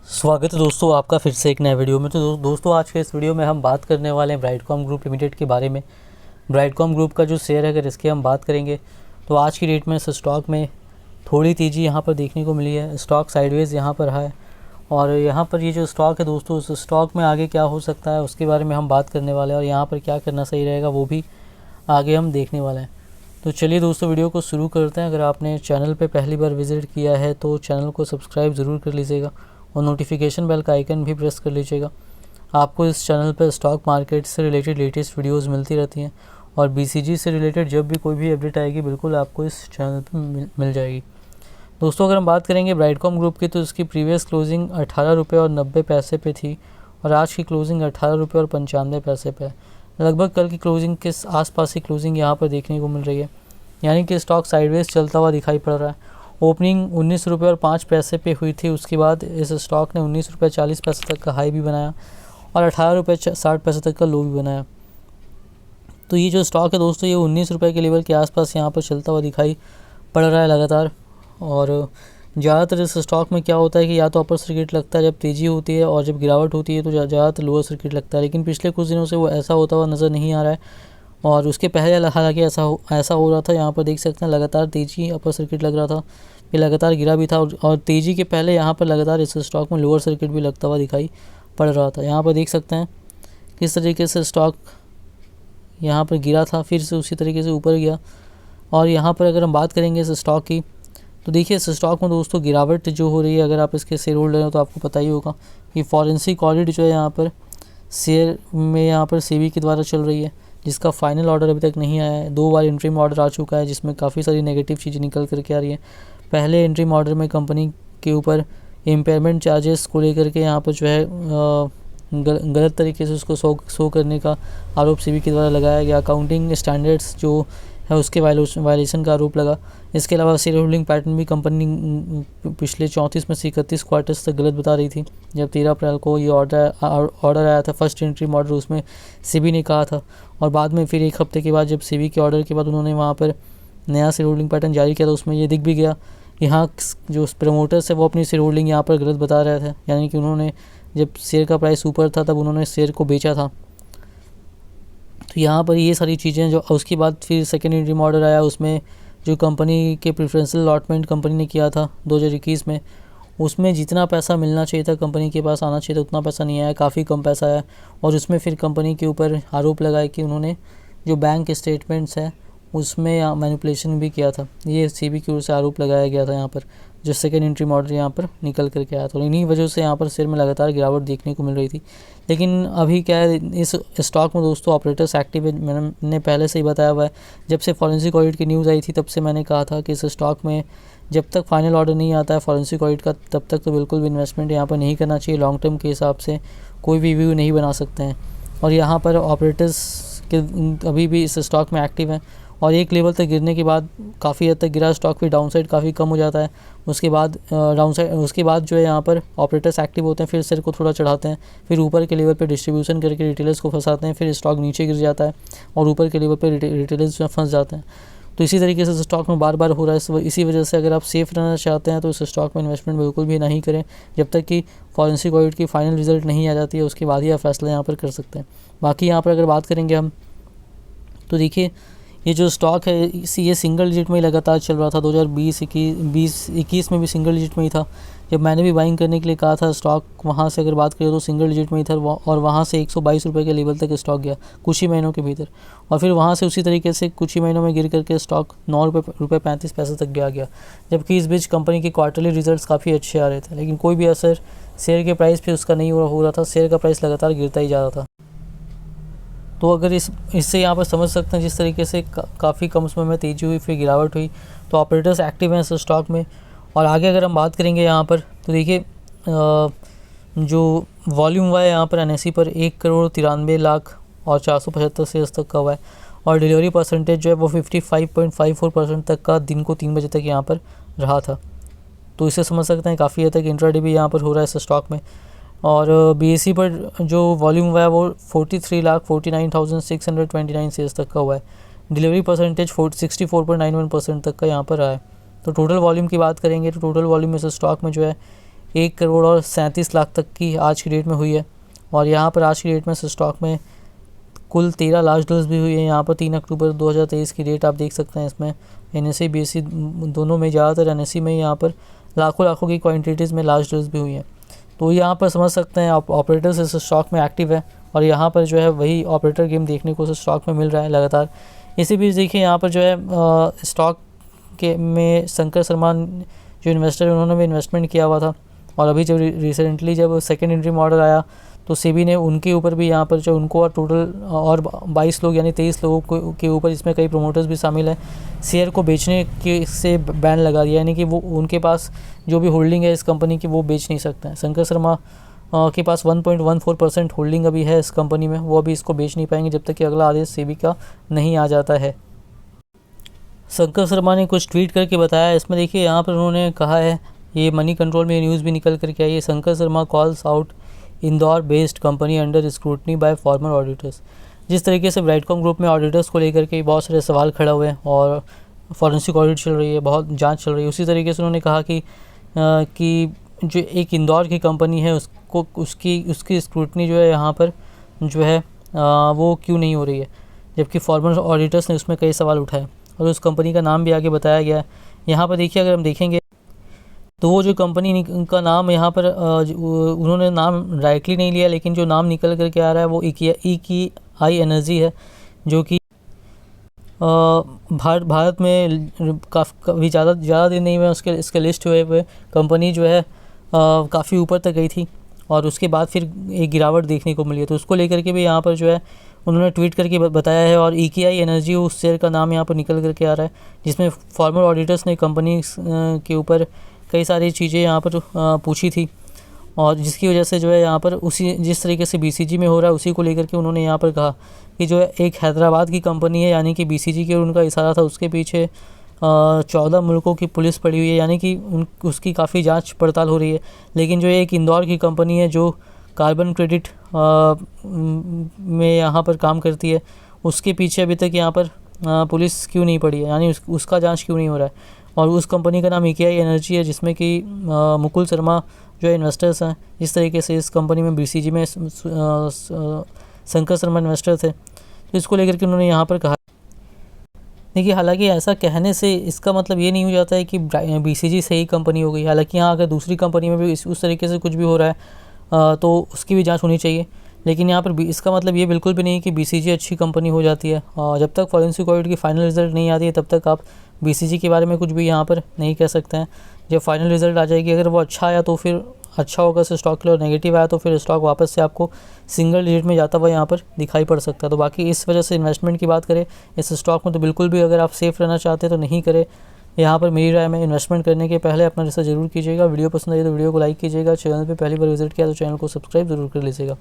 स्वागत है दोस्तों आपका फिर से एक नए वीडियो में। तो दोस्तों आज के इस वीडियो में हम बात करने वाले हैं ब्राइडकॉम ग्रुप लिमिटेड के बारे में। ब्राइडकॉम ग्रुप का जो शेयर है अगर इसकी हम बात करेंगे तो आज की डेट में इस स्टॉक में थोड़ी तेज़ी यहाँ पर देखने को मिली है। स्टॉक साइडवेज यहाँ पर है और यहाँ पर ये जो स्टॉक है दोस्तों, उस स्टॉक में आगे क्या हो सकता है उसके बारे में हम बात करने वाले हैं और यहाँ पर क्या करना सही रहेगा वो भी आगे हम देखने वाले हैं। तो चलिए दोस्तों वीडियो को शुरू करते हैं। अगर आपने चैनल पे पहली बार विज़िट किया है तो चैनल को सब्सक्राइब ज़रूर कर लीजिएगा और नोटिफिकेशन बेल का आइकन भी प्रेस कर लीजिएगा। आपको इस चैनल पर स्टॉक मार्केट से रिलेटेड लेटेस्ट वीडियोस मिलती रहती हैं और BCG से रिलेटेड जब भी कोई भी अपडेट आएगी बिल्कुल आपको इस चैनल पर मिल जाएगी। दोस्तों अगर हम बात करेंगे ब्राइडकॉम ग्रुप की तो इसकी प्रीवियस क्लोजिंग 18 रुपये और 90 पैसे पे थी और आज की क्लोजिंग 18 रुपये और 95 पैसे पे है। लगभग कल की क्लोजिंग के आसपास की क्लोजिंग यहाँ पर देखने को मिल रही है, यानी कि स्टॉक साइडवेज चलता हुआ दिखाई पड़ रहा है। ओपनिंग 19 रुपये और 5 पैसे पे हुई थी, उसके बाद इस स्टॉक ने 19 रुपये 40 पैसे तक का हाई भी बनाया और 18 रुपये 60 पैसे तक का लो भी बनाया। तो ये जो स्टॉक है दोस्तों ये 19 रुपये के लेवल के आसपास यहाँ पर चलता हुआ दिखाई पड़ रहा है लगातार। और ज़्यादातर इस स्टॉक में क्या होता है कि या तो अपर सर्किट लगता है जब तेज़ी होती है और जब गिरावट होती है तो ज़्यादातर लोअर सर्किट लगता है, लेकिन पिछले कुछ दिनों से वो ऐसा होता हुआ नज़र नहीं आ रहा है। और उसके पहले हालांकि ऐसा हो रहा था। यहाँ पर देख सकते हैं लगातार तेज़ी अपर सर्किट लग रहा था, फिर लगातार गिरा भी था और तेज़ी के पहले यहाँ पर लगातार इस स्टॉक में लोअर सर्किट भी लगता हुआ दिखाई पड़ रहा था। यहाँ पर देख सकते हैं किस तरीके से स्टॉक यहाँ पर गिरा था, फिर से उसी तरीके से ऊपर गया। और यहाँ पर अगर हम बात करेंगे इस स्टॉक की तो देखिए इस स्टॉक में दोस्तों गिरावट जो हो रही है, अगर आप इसके शेयर होल्डर हैं तो आपको पता ही होगा कि फॉरेंसिक ऑडिट जो है यहाँ पर शेयर में यहाँ पर सेबी के द्वारा चल रही है, जिसका फाइनल ऑर्डर अभी तक नहीं आया है। 2 बार इंटरिम ऑर्डर आ चुका है जिसमें काफ़ी सारी नेगेटिव चीज़ें निकल करके आ रही है। पहले इंटरिम ऑर्डर में कंपनी के ऊपर इम्पेयरमेंट चार्जेस को लेकर के यहाँ पर जो है गलत तरीके से उसको शो करने का आरोप सेबी के द्वारा लगाया गया। अकाउंटिंग स्टैंडर्ड्स जो है उसके वायलेशन का आरोप लगा। इसके अलावा शेयर होल्डिंग पैटर्न भी कंपनी पिछले 34 में से 31 क्वार्टर्स तक गलत बता रही थी। जब 13 अप्रैल को ये ऑर्डर आया था फर्स्ट इंटरिम ऑर्डर, उसमें सेबी ने कहा था और बाद में फिर एक हफ्ते के बाद जब सेबी के ऑर्डर के बाद उन्होंने वहाँ पर नया शेयर होल्डिंग पैटर्न जारी किया तो उसमें ये दिख भी गया। यहाँ जो प्रमोटर्स है वो अपनी शेयर होल्डिंग यहाँ पर गलत बता रहे थे, यानी कि उन्होंने जब शेयर का प्राइस ऊपर था तब उन्होंने शेयर को बेचा था। तो यहाँ पर ये सारी चीज़ें जो उसके बाद फिर सेकेंड इंटरिम ऑर्डर आया, उसमें जो कंपनी के प्रेफरेंशियल अलॉटमेंट कंपनी ने किया था 2021 में, उसमें जितना पैसा मिलना चाहिए था कंपनी के पास आना चाहिए था उतना पैसा नहीं आया, काफ़ी कम पैसा आया। और उसमें फिर कंपनी के ऊपर आरोप लगाया कि उन्होंने जो बैंक स्टेटमेंट्स हैं उसमें मैनिपुलेशन भी किया था। ये सेबी की ओर से आरोप लगाया गया था यहाँ पर, जो सेकेंड इंटरिम ऑर्डर यहाँ पर निकल करके आया था। और इन्हीं वजह से यहाँ पर शेयर में लगातार गिरावट देखने को मिल रही थी। लेकिन अभी क्या है इस स्टॉक में दोस्तों ऑपरेटर्स एक्टिव है, मैंने पहले से ही बताया हुआ है। जब से फॉरेंसिक ऑडिट की न्यूज़ आई थी तब से मैंने कहा था कि इस स्टॉक में जब तक फाइनल ऑर्डर नहीं आता है फॉरेंसिक ऑडिट का तब तक तो बिल्कुल भी इन्वेस्टमेंट यहाँ पर नहीं करना चाहिए। लॉन्ग टर्म के हिसाब से कोई भी व्यू नहीं बना सकते हैं। और यहाँ पर ऑपरेटर्स के अभी भी इस स्टॉक में एक्टिव हैं और एक लेवल तक गिरने के बाद काफ़ी हद तक गिरा स्टॉक, फिर डाउन साइड काफ़ी कम हो जाता है। उसके बाद जो है यहाँ पर ऑपरेटर्स एक्टिव होते हैं, फिर शेयर को थोड़ा चढ़ाते हैं, फिर ऊपर के लेवल पे डिस्ट्रीब्यूशन करके रिटेलर्स को फंसाते हैं, फिर स्टॉक नीचे गिर जाता है और ऊपर के लेवल पे रिटेलर्स फंस जाते हैं। तो इसी तरीके से स्टॉक में बार बार हो रहा है। इसी वजह से अगर आप सेफ रहना चाहते हैं तो इस स्टॉक में इन्वेस्टमेंट बिल्कुल भी नहीं करें जब तक कि फॉरेंसिक ऑडिट की फाइनल रिजल्ट नहीं आ जाती है, उसके बाद ही आप फैसला यहाँ पर कर सकते हैं। बाकी यहाँ पर अगर बात करेंगे हम तो देखिए ये जो स्टॉक है ये सिंगल डिजिट में ही लगातार चल रहा था। 2020-21 में भी सिंगल डिजिट में ही था। जब मैंने भी बाइंग करने के लिए कहा था स्टॉक, वहाँ से अगर बात करें तो सिंगल डिजिट में ही था और वहाँ से 122 रुपये के लेवल तक स्टॉक गया कुछ ही महीनों के भीतर। और फिर वहाँ से उसी तरीके से कुछ ही महीनों में गिर करके स्टॉक 9 रुपये 35 पैसे तक गया। जबकि इस बीच कंपनी के क्वार्टरली रिजल्ट्स काफ़ी अच्छे आ रहे थे, लेकिन कोई भी असर शेयर के प्राइस पर उसका नहीं हो रहा था। शेयर का प्राइस लगातार गिरता ही जा रहा था। तो अगर इससे यहाँ पर समझ सकते हैं जिस तरीके से काफ़ी कम समय में तेज़ी हुई फिर गिरावट हुई, तो ऑपरेटर्स एक्टिव हैं इस स्टॉक में। और आगे अगर हम बात करेंगे यहाँ पर तो देखिए जो वॉल्यूम हुआ है यहाँ पर NSE पर 1,93,00,000 और 475 शेयर्स तक का हुआ है और डिलीवरी परसेंटेज जो है वो 55.54% तक का दिन को 3 बजे तक यहाँ पर रहा था। तो इसे समझ सकते हैं काफ़ी हद तक इंट्राडे भी यहाँ पर हो रहा है इस स्टॉक में। और BSE पर जो वॉल्यूम हुआ है वो 43,49,629 शेयर्स तक का हुआ है। डिलीवरी परसेंटेज 64.91% तक का यहाँ पर रहा है। तो टोटल वॉल्यूम की बात करेंगे तो टोटल वॉल्यूम इस स्टॉक में जो है 1 करोड़ और 37 लाख तक की आज की डेट में हुई है। और यहाँ पर आज की डेट में स्टॉक में कुल 13 लाख डील्स भी हुई है। यहाँ पर 3 अक्टूबर 2023 की डेट आप देख सकते हैं। इसमें NSE BSE दोनों में, ज़्यादातर NSE में यहाँ पर लाखों की क्वान्टिटीज़ में लार्ज डील्स भी हुई हैं। तो यहाँ पर समझ सकते हैं आप ऑपरेटर्स इस स्टॉक में एक्टिव है और यहाँ पर जो है वही ऑपरेटर गेम देखने को इस स्टॉक में मिल रहा है लगातार। इसी बीच देखिए यहाँ पर जो है स्टॉक के में शंकर शर्मा जो इन्वेस्टर है उन्होंने भी इन्वेस्टमेंट किया हुआ था। और अभी जब रिसेंटली जब सेकेंड इंट्रीम ऑर्डर आया तो सेबी ने उनके ऊपर भी यहाँ पर जो उनको और टोटल और 22 लोग यानी 23 लोगों के ऊपर, इसमें कई प्रोमोटर्स भी शामिल हैं, शेयर को बेचने के से बैन लगा दिया। यानी कि वो उनके पास जो भी होल्डिंग है इस कंपनी की वो बेच नहीं सकते हैं। शंकर शर्मा के पास 1.14% होल्डिंग अभी है इस कंपनी में, वो अभी इसको बेच नहीं पाएंगे जब तक कि अगला आदेश सेबी का नहीं आ जाता है। शंकर शर्मा ने कुछ ट्वीट करके बताया, इसमें देखिए यहाँ पर उन्होंने कहा है, ये मनी कंट्रोल में न्यूज़ भी निकल करके आई है, Shankar Sharma calls out Indore based company under scrutiny by farmer auditors. जिस तरीके से ब्राइटकॉम ग्रुप में ऑडिटर्स को लेकर के बहुत सारे सवाल खड़ा हुए हैं और फॉरेंसिक ऑडिट चल रही है, बहुत जांच चल रही है, उसी तरीके से उन्होंने कहा कि जो एक इंदौर की कंपनी है उसको उसकी स्क्रूटनी जो है यहाँ पर जो है वो क्यों नहीं हो रही है, जबकि फॉर्मर ऑडिटर्स ने उसमें कई सवाल उठाए और उस कंपनी का नाम भी आगे बताया गया है। यहाँ पर देखिए अगर हम देखेंगे तो वो जो कंपनी का नाम यहाँ पर उन्होंने नाम डायरेक्टली नहीं लिया, लेकिन जो नाम निकल करके आ रहा है वो EKI एनर्जी है, जो कि भारत में काफ़ी ज़्यादा दिन नहीं हुए इसके लिस्ट हुए हुए कंपनी जो है काफ़ी ऊपर तक गई थी और उसके बाद फिर एक गिरावट देखने को मिली है। तो उसको लेकर के भी यहाँ पर जो है उन्होंने ट्वीट करके बताया है और EKI एनर्जी उस शेयर का नाम यहाँ पर निकल करके आ रहा है, जिसमें फॉर्मर ऑडिटर्स ने कंपनी के ऊपर कई सारी चीज़ें यहाँ पर पूछी थी और जिसकी वजह से जो है यहाँ पर उसी जिस तरीके से BCG में हो रहा है उसी को लेकर के उन्होंने यहाँ पर कहा कि जो है एक हैदराबाद की कंपनी है, यानी कि BCG के उनका इशारा था, उसके पीछे 14 मुल्कों की पुलिस पड़ी हुई है, यानी कि उसकी काफ़ी जांच पड़ताल हो रही है। लेकिन जो एक इंदौर की कंपनी है जो कार्बन क्रेडिट में यहाँ पर काम करती है, उसके पीछे अभी तक यहाँ पर पुलिस क्यों नहीं पड़ी है, यानी उसका जांच क्यों नहीं हो रहा है। और उस कंपनी का नाम EKI एनर्जी है, जिसमें कि मुकुल शर्मा जो इन्वेस्टर्स हैं, जिस तरीके से इस कंपनी में BCG में शंकर शर्मा इन्वेस्टर थे, तो इसको लेकर के उन्होंने यहाँ पर कहा। देखिए हालांकि ऐसा कहने से इसका मतलब ये नहीं हो जाता है कि BCG सही कंपनी हो गई। हालांकि यहाँ अगर दूसरी कंपनी में भी उस तरीके से कुछ भी हो रहा है तो उसकी भी जांच होनी चाहिए, लेकिन यहाँ पर इसका मतलब ये बिल्कुल भी नहीं कि BCG अच्छी कंपनी हो जाती है। जब तक फॉरेंसिक ऑडिट की फाइनल रिजल्ट नहीं आती है तब तक आप BCG के बारे में कुछ भी यहाँ पर नहीं कह सकते हैं। जब फाइनल रिजल्ट आ जाएगी, अगर वो अच्छा आया तो फिर अच्छा होगा इस स्टॉक के लिए, और नेगेटिव आया तो फिर स्टॉक वापस से आपको सिंगल डिजिट में जाता हुआ यहाँ पर दिखाई पड़ सकता है। तो बाकी इस वजह से इन्वेस्टमेंट की बात करें इस स्टॉक में तो बिल्कुल भी अगर आप सेफ रहना चाहते हैं तो नहीं करें। यहाँ पर मेरी राय में इन्वेस्टमेंट करने के पहले अपना रिसर्च जरूर कीजिएगा। वीडियो पसंद आई तो वीडियो को लाइक कीजिएगा, चैनल पर पहली बार विजिट किया तो चैनल को सब्सक्राइब जरूर कर लीजिएगा।